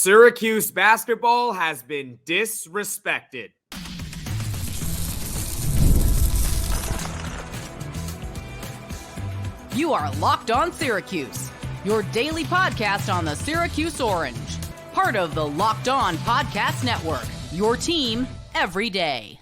Syracuse basketball has been disrespected. You are Locked On Syracuse, your daily podcast on the Syracuse Orange. Part of the Locked On Podcast Network, your team every day.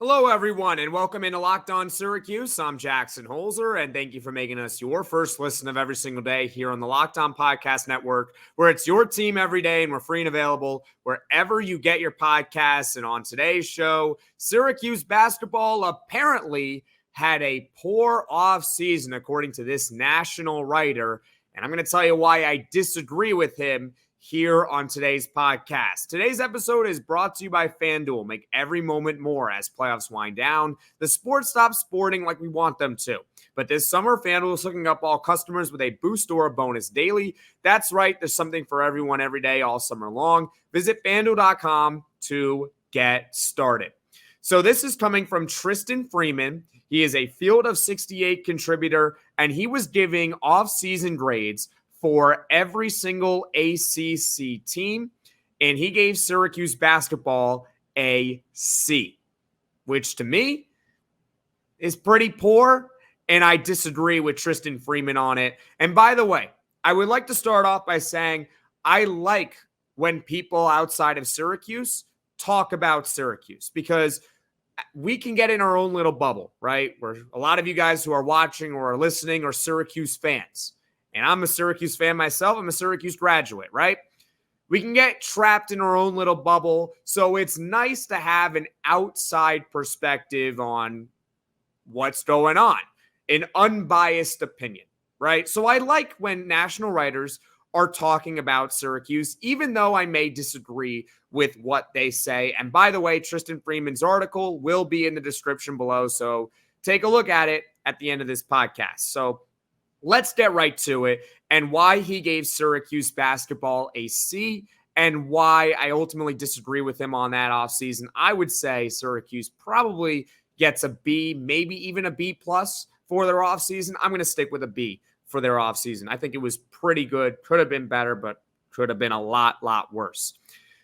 Hello, everyone, and welcome into Locked On Syracuse. I'm Jackson Holzer, and thank you for making us your first listen of every single day here on the Locked On Podcast Network, where it's your team every day, and we're free and available wherever you get your podcasts. And on today's show, Syracuse basketball apparently had a poor offseason, according to this national writer, and I'm going to tell you why I disagree with him here on today's podcast. Today's episode is brought to you by FanDuel. Make every moment more as playoffs wind down. The sport stops sporting like we want them to. But this summer, FanDuel is hooking up all customers with a boost or a bonus daily. That's right. There's something for everyone every day all summer long. Visit FanDuel.com to get started. So this is coming from Tristan Freeman. He is a Field of 68 contributor, and he was giving off-season grades for every single ACC team, and he gave Syracuse basketball a C, which to me is pretty poor, and I disagree with Tristan Freeman on it. And by the way, I would like to start off by saying I like when people outside of Syracuse talk about Syracuse, because we can get in our own little bubble, right? Where a lot of you guys who are watching or are listening are Syracuse fans. And I'm a Syracuse fan myself. I'm a Syracuse graduate, right? We can get trapped in our own little bubble. So it's nice to have an outside perspective on what's going on, an unbiased opinion, right? So I like when national writers are talking about Syracuse, even though I may disagree with what they say. And by the way, Tristan Freeman's article will be in the description below. So take a look at it at the end of this podcast. So let's get right to it and why he gave Syracuse basketball a C and why I ultimately disagree with him on that offseason. I would say Syracuse probably gets a B, maybe even a B plus for their offseason. I'm going to stick with a B for their offseason. I think it was pretty good. Could have been better, but could have been a lot worse.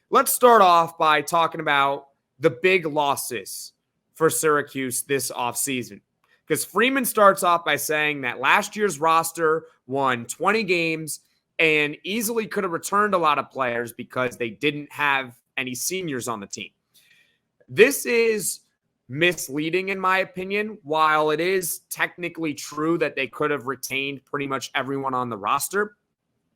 Let's start off by talking about the big losses for Syracuse this offseason. Because Freeman starts off by saying that last year's roster won 20 games and easily could have returned a lot of players because they didn't have any seniors on the team. This is misleading, in my opinion. While it is technically true that they could have retained pretty much everyone on the roster,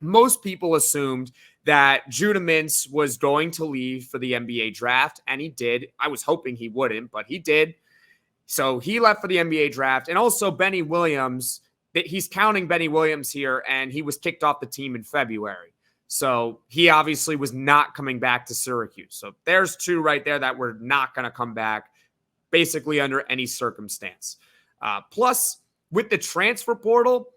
most people assumed that Judah Mintz was going to leave for the NBA draft, and he did. I was hoping he wouldn't, but he did. So he left for the NBA draft. And also Benny Williams, he's counting Benny Williams here, and he was kicked off the team in February. So he obviously was not coming back to Syracuse. So there's two right there that were not going to come back basically under any circumstance. Plus, with the transfer portal,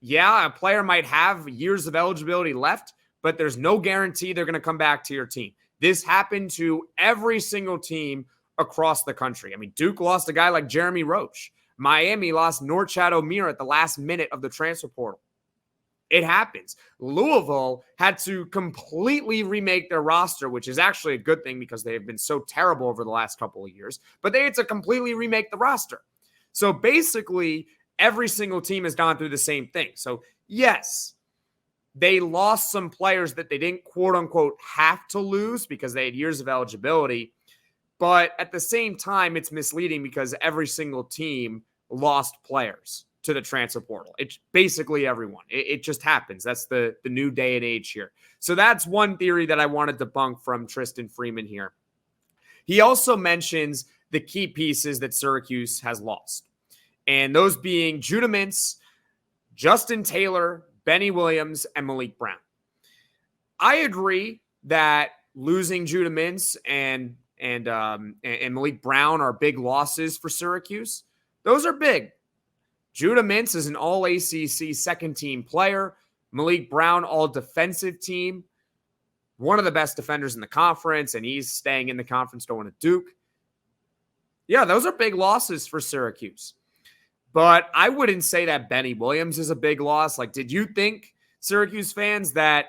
yeah, a player might have years of eligibility left, but there's no guarantee they're going to come back to your team. This happened to every single team across the country. I mean, Duke lost a guy like Jeremy Roach. Miami lost Norchad Omier at the last minute of the transfer portal. It happens. Louisville had to completely remake their roster, which is actually a good thing because they have been so terrible over the last couple of years, but they had to completely remake the roster. So basically, every single team has gone through the same thing. So yes, they lost some players that they didn't quote unquote have to lose because they had years of eligibility. But at the same time, it's misleading because every single team lost players to the transfer portal. It's basically everyone. It just happens. That's the new day and age here. So that's one theory that I wanted to debunk from Tristan Freeman here. He also mentions the key pieces that Syracuse has lost, and those being Judah Mintz, Justin Taylor, Benny Williams, and Maliq Brown. I agree that losing Judah Mintz and Maliq Brown are big losses for Syracuse. Those are big. Judah Mintz is an all-ACC second-team player. Maliq Brown, all-defensive team. One of the best defenders in the conference, and he's staying in the conference going to Duke. Yeah, those are big losses for Syracuse. But I wouldn't say that Benny Williams is a big loss. Like, did you think, Syracuse fans, that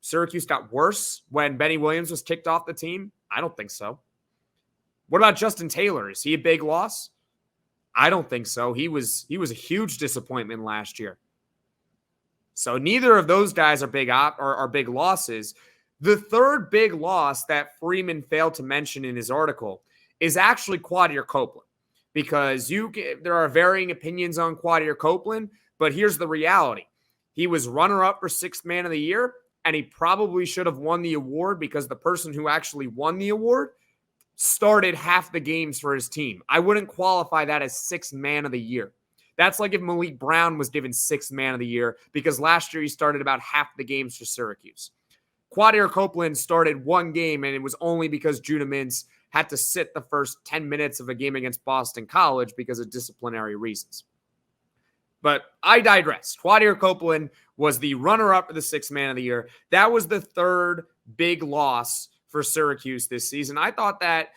Syracuse got worse when Benny Williams was kicked off the team? I don't think so. What about Justin Taylor? Is he a big loss? I don't think so. He was a huge disappointment last year. So neither of those guys are big losses. The third big loss that Freeman failed to mention in his article is actually Quadir Copeland, because there are varying opinions on Quadir Copeland, but here's the reality. He was runner-up for Sixth Man of the Year, and he probably should have won the award because the person who actually won the award started half the games for his team. I wouldn't qualify that as Sixth Man of the Year. That's like if Maliq Brown was given Sixth Man of the Year because last year he started about half the games for Syracuse. Quadir Copeland started one game, and it was only because Judah Mintz had to sit the first 10 minutes of a game against Boston College because of disciplinary reasons. But I digress. Quadir Copeland was the runner-up for the Sixth Man of the Year. That was the third big loss for Syracuse this season. I thought that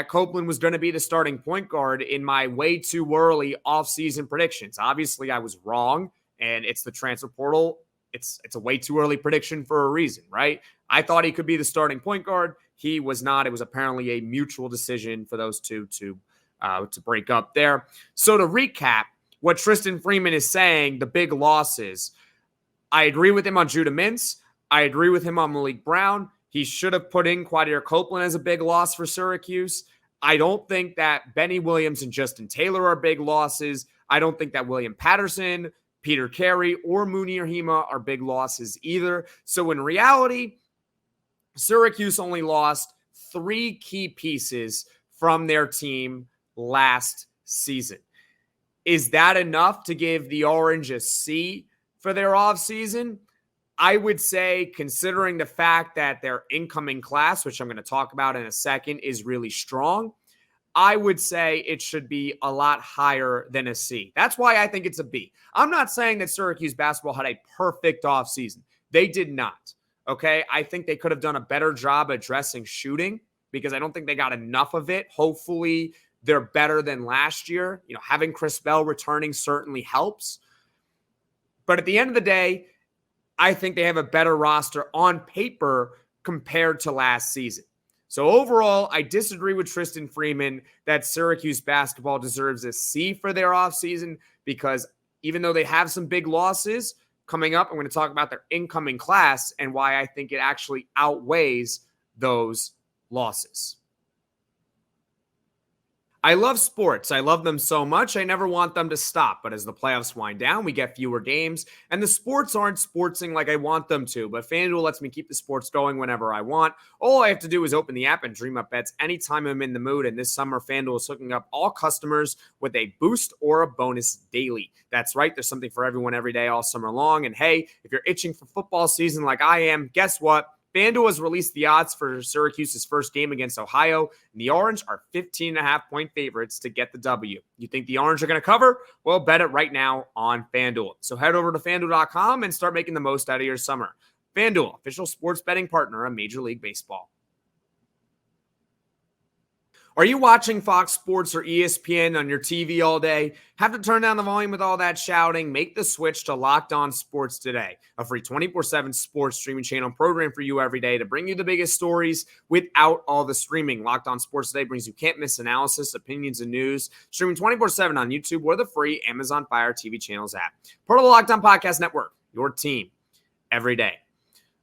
Copeland was going to be the starting point guard in my way too early offseason predictions. Obviously, I was wrong, and it's the transfer portal. It's a way too early prediction for a reason, right? I thought he could be the starting point guard. He was not. It was apparently a mutual decision for those two to break up there. So to recap, what Tristan Freeman is saying, the big losses, I agree with him on Judah Mintz. I agree with him on Maliq Brown. He should have put in Quadir Copeland as a big loss for Syracuse. I don't think that Benny Williams and Justin Taylor are big losses. I don't think that William Patterson, Peter Carey, or Munir Hima are big losses either. So in reality, Syracuse only lost 3 key pieces from their team last season. Is that enough to give the Orange a C for their offseason? I would say, considering the fact that their incoming class, which I'm going to talk about in a second, is really strong, I would say it should be a lot higher than a C. That's why I think it's a B. I'm not saying that Syracuse basketball had a perfect offseason. They did not. Okay, I think they could have done a better job addressing shooting because I don't think they got enough of it. Hopefully, they're better than last year. You know, having Chris Bell returning certainly helps. But at the end of the day, I think they have a better roster on paper compared to last season. So overall, I disagree with Tristan Freeman that Syracuse basketball deserves a C for their offseason because even though they have some big losses coming up, I'm going to talk about their incoming class and why I think it actually outweighs those losses. I love sports. I love them so much. I never want them to stop. But as the playoffs wind down, we get fewer games, and the sports aren't sportsing like I want them to. But FanDuel lets me keep the sports going whenever I want. All I have to do is open the app and dream up bets anytime I'm in the mood. And this summer, FanDuel is hooking up all customers with a boost or a bonus daily. That's right. There's something for everyone every day all summer long. And hey, if you're itching for football season like I am, guess what? FanDuel has released the odds for Syracuse's first game against Ohio, and the Orange are 15.5-point favorites to get the W. You think the Orange are going to cover? Well, bet it right now on FanDuel. So head over to FanDuel.com and start making the most out of your summer. FanDuel, official sports betting partner of Major League Baseball. Are you watching Fox Sports or ESPN on your TV all day? Have to turn down the volume with all that shouting? Make the switch to Locked On Sports today, a free 24/7 sports streaming channel program for you every day to bring you the biggest stories without all the streaming. Locked On Sports today brings you can't-miss analysis, opinions, and news, streaming 24/7 on YouTube or the free Amazon Fire TV channels app. Part of the Locked On Podcast Network, your team every day.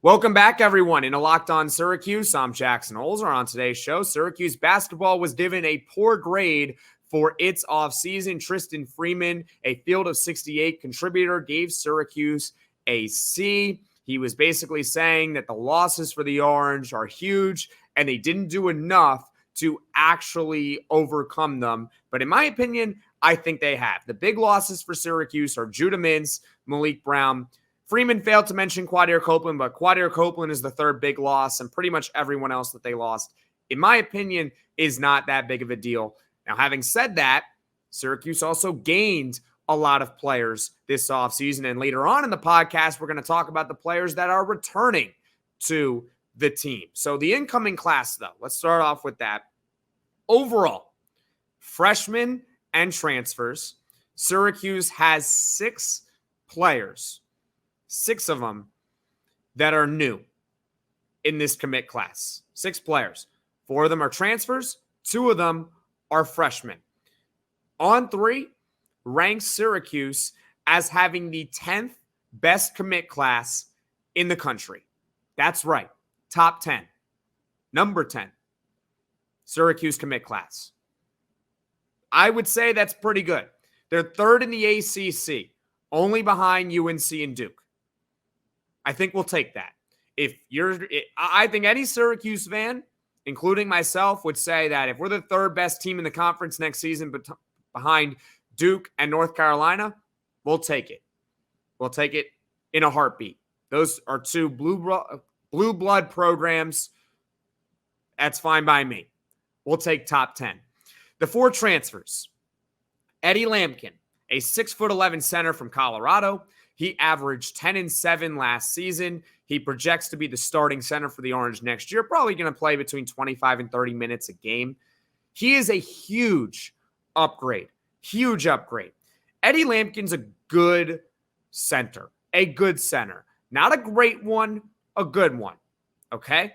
Welcome back, everyone, into Locked On Syracuse. I'm Jackson Holzer. On today's show, Syracuse basketball was given a poor grade for its offseason. Tristan Freeman, a field of 68 contributor, gave Syracuse a C. He was basically saying that the losses for the Orange are huge, and they didn't do enough to actually overcome them. But in my opinion, I think they have. The big losses for Syracuse are Judah Mintz, Maliq Brown. Freeman failed to mention Quadir Copeland, but Quadir Copeland is the third big loss, and pretty much everyone else that they lost, in my opinion, is not that big of a deal. Now, having said that, Syracuse also gained a lot of players this offseason, and later on in the podcast, we're going to talk about the players that are returning to the team. So the incoming class, though, let's start off with that. Overall, freshmen and transfers, Syracuse has 6 players, 6 of them that are new. in this commit class. 6 players. 4 of them are transfers. 2 of them are freshmen. On3 ranks Syracuse as having the 10th best commit class in the country. That's right. Top 10. Number 10. Syracuse commit class. I would say that's pretty good. They're 3rd in the ACC, only behind UNC and Duke. I think we'll take that. I think any Syracuse fan, including myself, would say that if we're the 3rd best team in the conference next season behind Duke and North Carolina, we'll take it. We'll take it in a heartbeat. Those are 2 blue blood programs. That's fine by me. We'll take top 10. The 4 transfers. Eddie Lampkin, a 6'11" center from Colorado. He averaged 10 and 7 last season. He projects to be the starting center for the Orange next year, probably going to play between 25 and 30 minutes a game. He is a huge upgrade. Huge upgrade. Eddie Lampkin's a good center. A good center. Not a great one, a good one. Okay?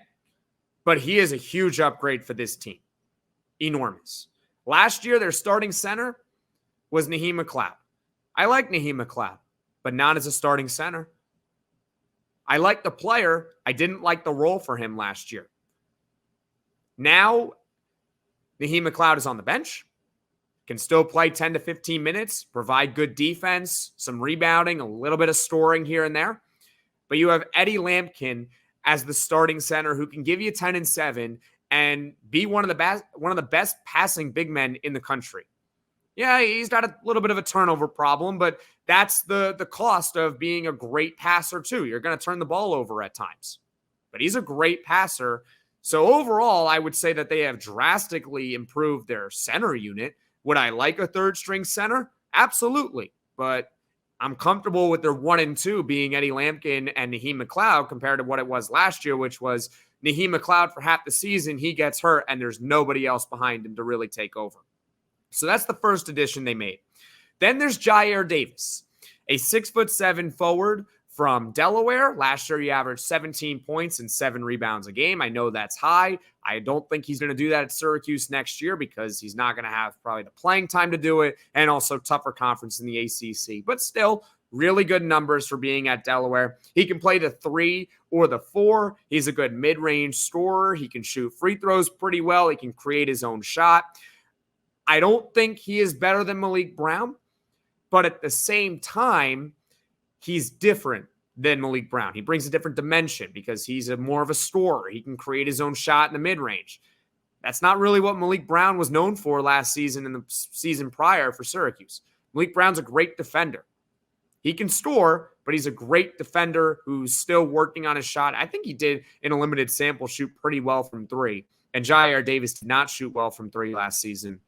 But he is a huge upgrade for this team. Enormous. Last year, their starting center was Naheem McLeod. I like Naheem McLeod, but not as a starting center. I like the player. I didn't like the role for him last year. Now, Naheem McLeod is on the bench, can still play 10 to 15 minutes, provide good defense, some rebounding, a little bit of scoring here and there. But you have Eddie Lampkin as the starting center who can give you 10 and 7 and be one of the best passing big men in the country. Yeah, he's got a little bit of a turnover problem, but that's the cost of being a great passer too. You're going to turn the ball over at times. But he's a great passer. So overall, I would say that they have drastically improved their center unit. Would I like a 3rd string center? Absolutely. But I'm comfortable with their 1 and 2 being Eddie Lampkin and Naheem McLeod compared to what it was last year, which was Naheem McLeod for half the season. He gets hurt and there's nobody else behind him to really take over. So that's the first addition they made. Then there's Jyare Davis, a 6'7" forward from Delaware. Last year, he averaged 17 points and 7 rebounds a game. I know that's high. I don't think he's going to do that at Syracuse next year because he's not going to have probably the playing time to do it and also tougher conference in the ACC. But still, really good numbers for being at Delaware. He can play the 3 or the 4. He's a good mid-range scorer. He can shoot free throws pretty well. He can create his own shot. I don't think he is better than Maliq Brown, but at the same time, he's different than Maliq Brown. He brings a different dimension because he's more of a scorer. He can create his own shot in the mid-range. That's not really what Maliq Brown was known for last season and the season prior for Syracuse. Maliq Brown's a great defender. He can score, but he's a great defender who's still working on his shot. I think he did, in a limited sample, shoot pretty well from 3. And Jyare Davis did not shoot well from 3 last season.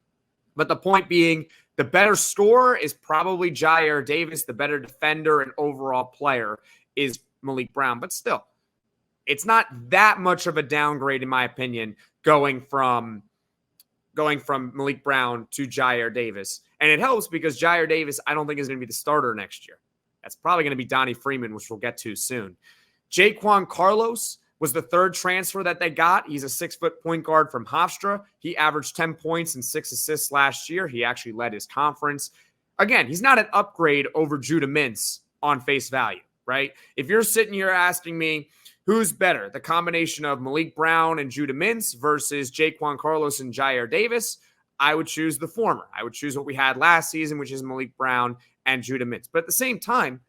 But the point being, the better scorer is probably Jyare Davis. The better defender and overall player is Maliq Brown. But still, it's not that much of a downgrade, in my opinion, going from Maliq Brown to Jyare Davis. And it helps because Jyare Davis, I don't think, is going to be the starter next year. That's probably going to be Donnie Freeman, which we'll get to soon. Jaquan Carlos was the 3rd transfer that they got. He's a 6-foot point guard from Hofstra. He averaged 10 points and 6 assists last year. He actually led his conference. Again, he's not an upgrade over Judah Mintz on face value, right? If you're sitting here asking me, who's better, the combination of Maliq Brown and Judah Mintz versus Jaquan Carlos and Jyare Davis, I would choose the former. I would choose what we had last season, which is Maliq Brown and Judah Mintz. But at the same time,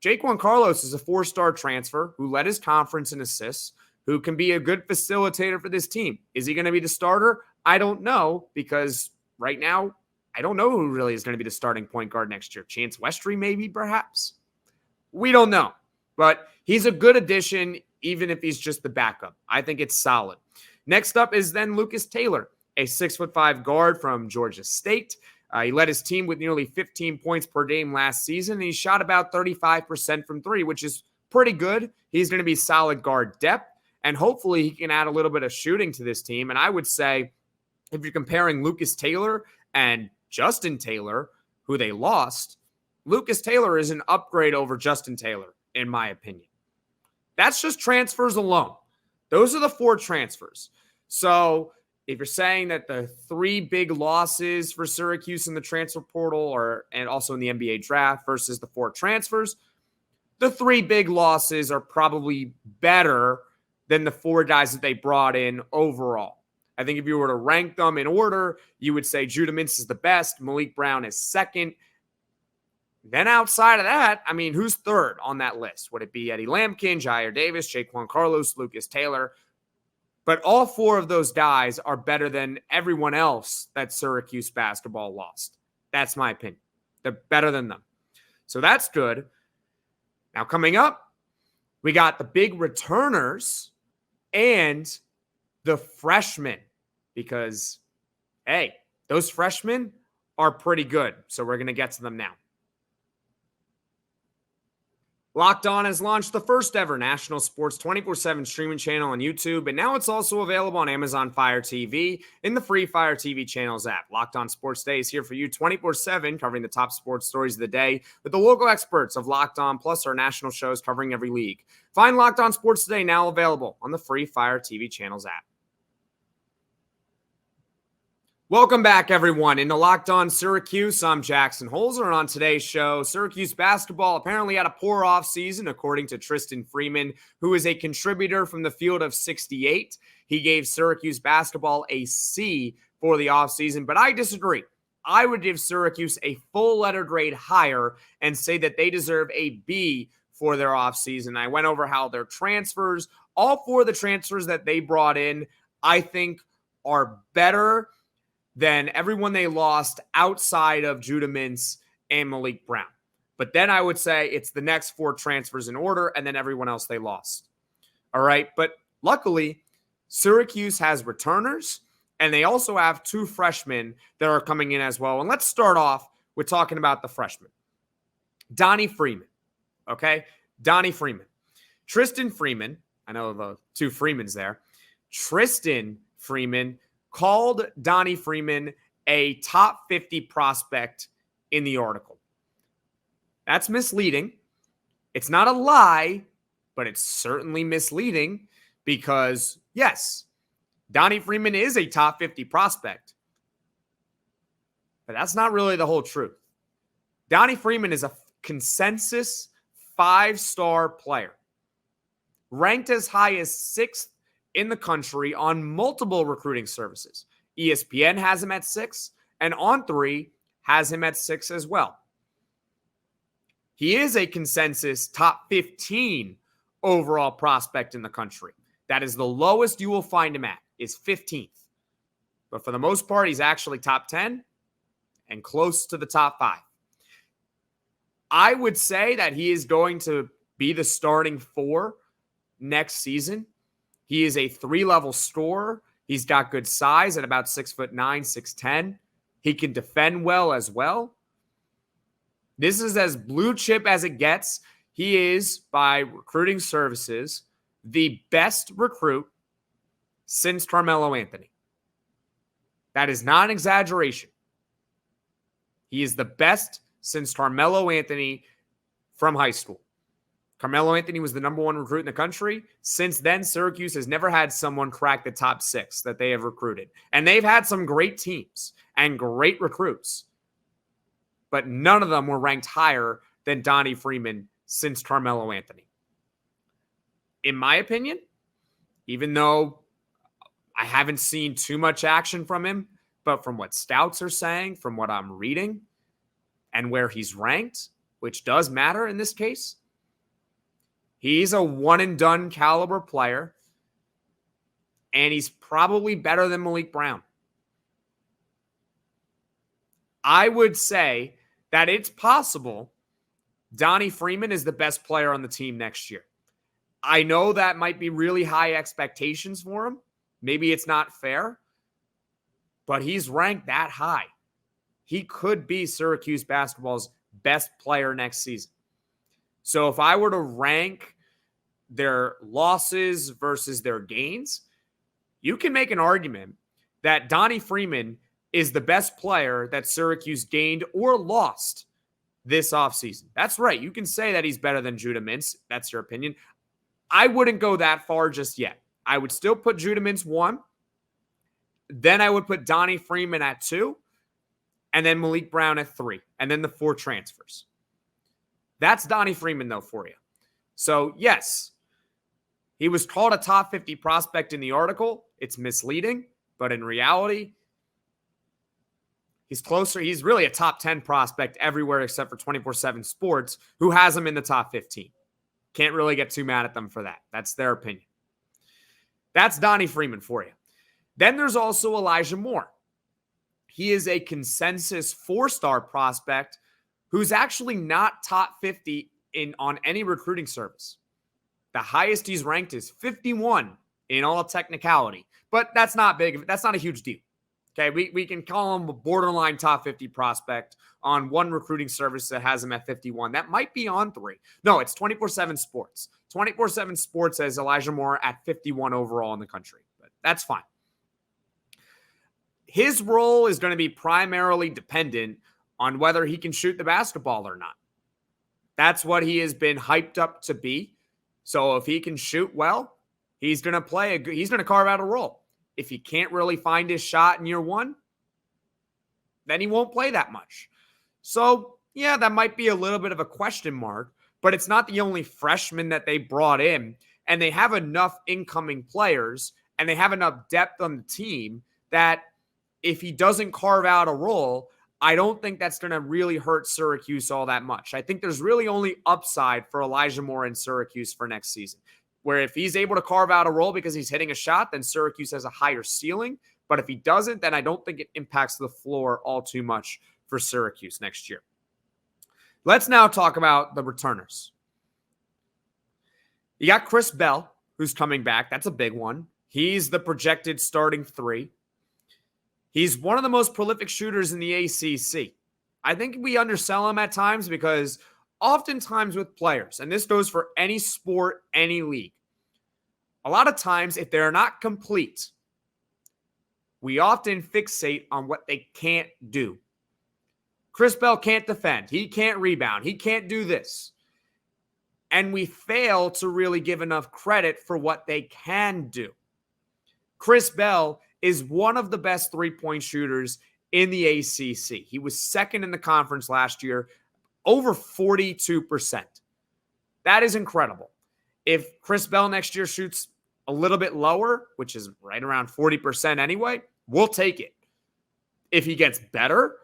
Jaquan Carlos is a 4-star transfer who led his conference in assists, who can be a good facilitator for this team. Is he going to be the starter? I don't know, because right now, I don't know who really is going to be the starting point guard next year. Chance Westry, maybe, perhaps? We don't know. But he's a good addition, even if he's just the backup. I think it's solid. Next up is then Lucas Taylor, a 6'5" guard from Georgia State. He led his team with nearly 15 points per game last season, and he shot about 35% from 3, which is pretty good. He's going to be solid guard depth, and hopefully he can add a little bit of shooting to this team. And I would say if you're comparing Lucas Taylor and Justin Taylor, who they lost, Lucas Taylor is an upgrade over Justin Taylor, in my opinion. That's just transfers alone. Those are the 4 transfers. So if you're saying that the 3 big losses for Syracuse in the transfer portal and also in the NBA draft versus the 4 transfers, the 3 big losses are probably better than the 4 guys that they brought in overall. I think if you were to rank them in order, you would say Judah Mintz is the best, Maliq Brown is second. Then outside of that, I mean, who's third on that list? Would it be Eddie Lampkin, Jyare Davis, Jaquan Carlos, Lucas Taylor? But all 4 of those guys are better than everyone else that Syracuse basketball lost. That's my opinion. They're better than them. So that's good. Now coming up, we got the big returners and the freshmen because, hey, those freshmen are pretty good. So we're going to get to them now. Locked On has launched the first ever national sports 24/7 streaming channel on YouTube, and now it's also available on Amazon Fire TV in the free Fire TV channels app. Locked On Sports Day is here for you 24/7, covering the top sports stories of the day with the local experts of Locked On, plus our national shows covering every league. Find Locked On Sports Today now available on the free Fire TV channels app. Welcome back, everyone. Into Locked On Syracuse, I'm Jackson Holzer, and on today's show, Syracuse basketball apparently had a poor offseason, according to Tristan Freeman, who is a contributor from the field of 68. He gave Syracuse basketball a C for the offseason, but I disagree. I would give Syracuse a full letter grade higher and say that they deserve a B for their offseason. I went over how their transfers, all 4 of the transfers that they brought in, I think are better than everyone they lost outside of Judah Mintz and Maliq Brown. But then I would say it's the next 4 transfers in order and then everyone else they lost. All right. But luckily, Syracuse has returners and they also have 2 freshmen that are coming in as well. And let's start off with talking about the freshmen. Donnie Freeman. Okay. Donnie Freeman. Tristan Freeman. I know the 2 Freemans there. Tristan Freeman called Donnie Freeman a top 50 prospect in the article. That's misleading. It's not a lie, but it's certainly misleading because, yes, Donnie Freeman is a top 50 prospect, but that's not really the whole truth. Donnie Freeman is a consensus 5-star player, ranked as high as 6th in the country on multiple recruiting services. ESPN has him at 6, and On3 has him at 6 as well. He is a consensus top 15 overall prospect in the country. That is the lowest you will find him at, is 15th. But for the most part, he's actually top 10 and close to the top 5. I would say that he is going to be the starting 4 next season. He is a 3-level scorer. He's got good size at about 6'9", 6'10". He can defend well as well. This is as blue chip as it gets. He is, by recruiting services, the best recruit since Carmelo Anthony. That is not an exaggeration. He is the best since Carmelo Anthony from high school. Carmelo Anthony was the number 1 recruit in the country. Since then, Syracuse has never had someone crack the top 6 that they have recruited. And they've had some great teams and great recruits. But none of them were ranked higher than Donnie Freeman since Carmelo Anthony. In my opinion, even though I haven't seen too much action from him, but from what scouts are saying, from what I'm reading, and where he's ranked, which does matter in this case, he's a one-and-done caliber player, and he's probably better than Maliq Brown. I would say that it's possible Donnie Freeman is the best player on the team next year. I know that might be really high expectations for him. Maybe it's not fair, but he's ranked that high. He could be Syracuse basketball's best player next season. So if I were to rank their losses versus their gains, you can make an argument that Donnie Freeman is the best player that Syracuse gained or lost this offseason. That's right. You can say that he's better than Judah Mintz. That's your opinion. I wouldn't go that far just yet. I would still put Judah Mintz 1. Then I would put Donnie Freeman at 2. And then Maliq Brown at 3. And then the 4 transfers. That's Donnie Freeman, though, for you. So, yes, he was called a top 50 prospect in the article. It's misleading, but in reality, he's closer. He's really a top 10 prospect everywhere except for 24/7 Sports, who has him in the top 15. Can't really get too mad at them for that. That's their opinion. That's Donnie Freeman for you. Then there's also Elijah Moore. He is a consensus 4-star prospect who's actually not top 50 on any recruiting service. The highest he's ranked is 51 in all technicality, but that's not big. That's not a huge deal. Okay, we can call him a borderline top 50 prospect on one recruiting service that has him at 51. That might be on 3. No, it's 24/7 Sports. 24/7 Sports has Elijah Moore at 51 overall in the country, but that's fine. His role is going to be primarily dependent on whether he can shoot the basketball or not. That's what he has been hyped up to be. So if he can shoot well, he's going to he's going to carve out a role. If he can't really find his shot in year 1, then he won't play that much. So, yeah, that might be a little bit of a question mark, but it's not the only freshman that they brought in, and they have enough incoming players and they have enough depth on the team that if he doesn't carve out a role, I don't think that's going to really hurt Syracuse all that much. I think there's really only upside for Elijah Moore in Syracuse for next season, where if he's able to carve out a role because he's hitting a shot, then Syracuse has a higher ceiling. But if he doesn't, then I don't think it impacts the floor all too much for Syracuse next year. Let's now talk about the returners. You got Chris Bell, who's coming back. That's a big one. He's the projected starting 3. He's one of the most prolific shooters in the ACC. I think we undersell him at times because oftentimes with players, and this goes for any sport, any league, a lot of times if they're not complete, we often fixate on what they can't do. Chris Bell can't defend. He can't rebound. He can't do this. And we fail to really give enough credit for what they can do. Chris Bell is one of the best 3-point shooters in the ACC. He was second in the conference last year, over 42%. That is incredible. If Chris Bell next year shoots a little bit lower, which is right around 40% anyway, we'll take it. If he gets better,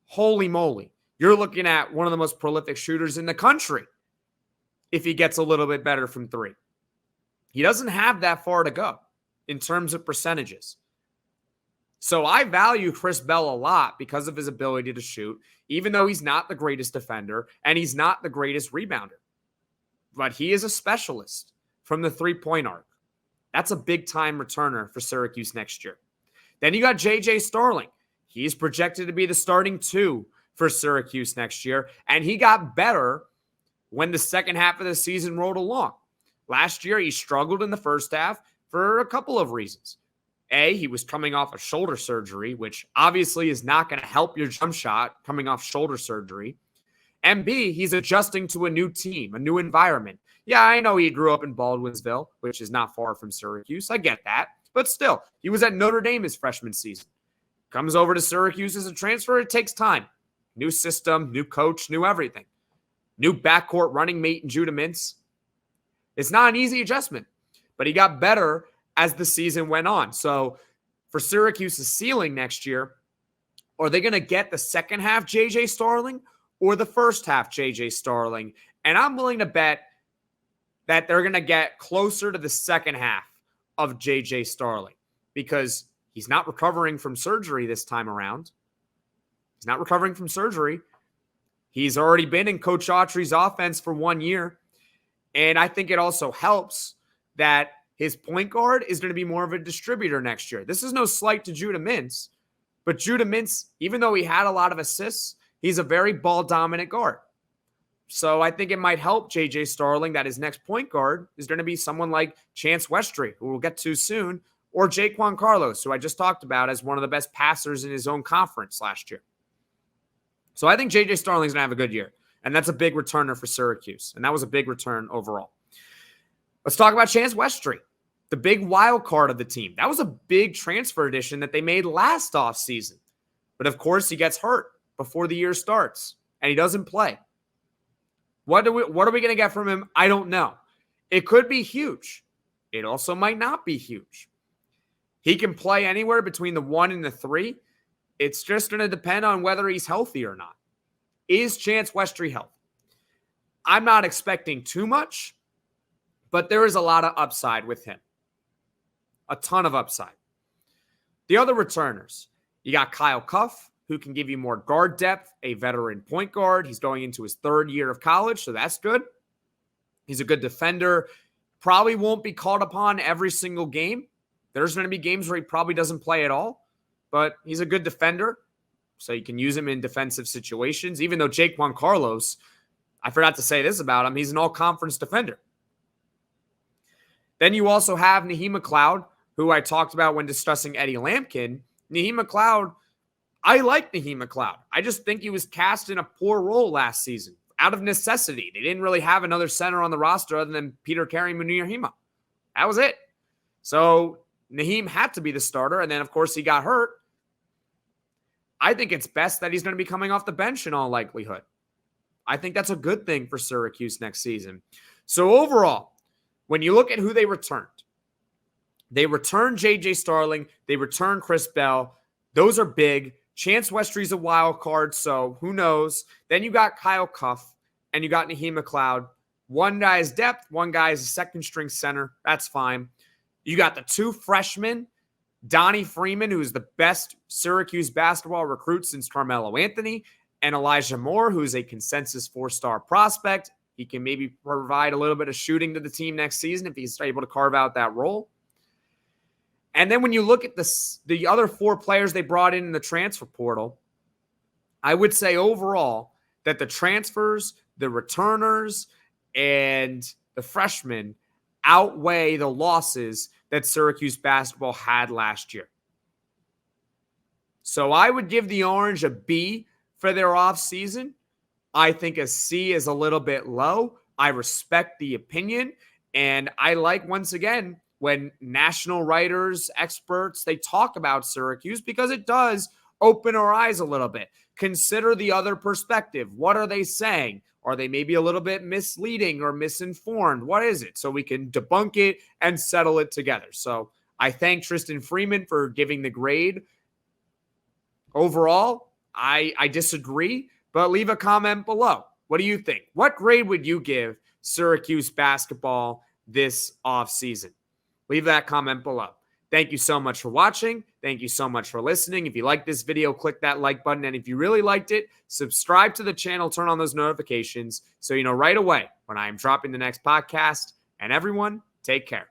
holy moly, you're looking at one of the most prolific shooters in the country if he gets a little bit better from 3. He doesn't have that far to go in terms of percentages. So I value Chris Bell a lot because of his ability to shoot, even though he's not the greatest defender and he's not the greatest rebounder. But he is a specialist from the 3-point arc. That's a big-time returner for Syracuse next year. Then you got J.J. Starling. He's projected to be the starting 2 for Syracuse next year, and he got better when the second half of the season rolled along. Last year, he struggled in the first half for a couple of reasons. A, he was coming off a shoulder surgery, which obviously is not going to help your jump shot coming off shoulder surgery. And B, he's adjusting to a new team, a new environment. Yeah, I know he grew up in Baldwinsville, which is not far from Syracuse. I get that. But still, he was at Notre Dame his freshman season. Comes over to Syracuse as a transfer. It takes time. New system, new coach, new everything. New backcourt running mate in Judah Mintz. It's not an easy adjustment, but he got better as the season went on. So for Syracuse's ceiling next year, are they going to get the second half J.J. Starling or the first half J.J. Starling? And I'm willing to bet that they're going to get closer to the second half of J.J. Starling because he's not recovering from surgery this time around. He's not recovering from surgery. He's already been in Coach Autry's offense for 1 year. And I think it also helps that his point guard is going to be more of a distributor next year. This is no slight to Judah Mintz, but Judah Mintz, even though he had a lot of assists, he's a very ball-dominant guard. So I think it might help J.J. Starling that his next point guard is going to be someone like Chance Westry, who we'll get to soon, or Jaquan Carlos, who I just talked about as one of the best passers in his own conference last year. So I think J.J. Starling's going to have a good year, and that's a big returner for Syracuse, and that was a big return overall. Let's talk about Chance Westry. the big wild card of the team. That was a big transfer addition that they made last offseason. But of course, he gets hurt before the year starts, and he doesn't play. What are we going to get from him? I don't know. It could be huge. It also might not be huge. He can play anywhere between the 1 and the 3. It's just going to depend on whether he's healthy or not. Is Chance Westry healthy? I'm not expecting too much, but there is a lot of upside with him. A ton of upside. The other returners, you got Kyle Cuff, who can give you more guard depth, a veteran point guard. He's going into his 3rd year of college, so that's good. He's a good defender. Probably won't be called upon every single game. There's going to be games where he probably doesn't play at all, but he's a good defender, so you can use him in defensive situations. Even though Jaquan Carlos, I forgot to say this about him, he's an all-conference defender. Then you also have Naheem McLeod, who I talked about when discussing Eddie Lampkin. Naheem McLeod, I like Naheem McLeod. I just think he was cast in a poor role last season out of necessity. They didn't really have another center on the roster other than Peter Carey Munir-Hima. That was it. So Naheem had to be the starter, and then, of course, he got hurt. I think it's best that he's going to be coming off the bench in all likelihood. I think that's a good thing for Syracuse next season. So overall, when you look at who they returned J.J. Starling, they returned Chris Bell. Those are big. Chance Westry's a wild card, so who knows? Then you got Kyle Cuff, and you got Naheem McLeod. One guy is depth, one guy is a second-string center. That's fine. You got the 2 freshmen, Donnie Freeman, who is the best Syracuse basketball recruit since Carmelo Anthony, and Elijah Moore, who is a consensus 4-star prospect. He can maybe provide a little bit of shooting to the team next season if he's able to carve out that role. And then when you look at the other 4 players they brought in the transfer portal, I would say overall that the transfers, the returners, and the freshmen outweigh the losses that Syracuse basketball had last year. So I would give the Orange a B for their offseason. I think a C is a little bit low. I respect the opinion. And I like, once again, when national writers, experts, they talk about Syracuse because it does open our eyes a little bit. Consider the other perspective. What are they saying? Are they maybe a little bit misleading or misinformed? What is it? So we can debunk it and settle it together. So I thank Tristan Freeman for giving the grade. Overall, I disagree, but leave a comment below. What do you think? What grade would you give Syracuse basketball this offseason? Leave that comment below. Thank you so much for watching. Thank you so much for listening. If you like this video, click that like button. And if you really liked it, subscribe to the channel, turn on those notifications so you know right away when I am dropping the next podcast. And everyone, take care.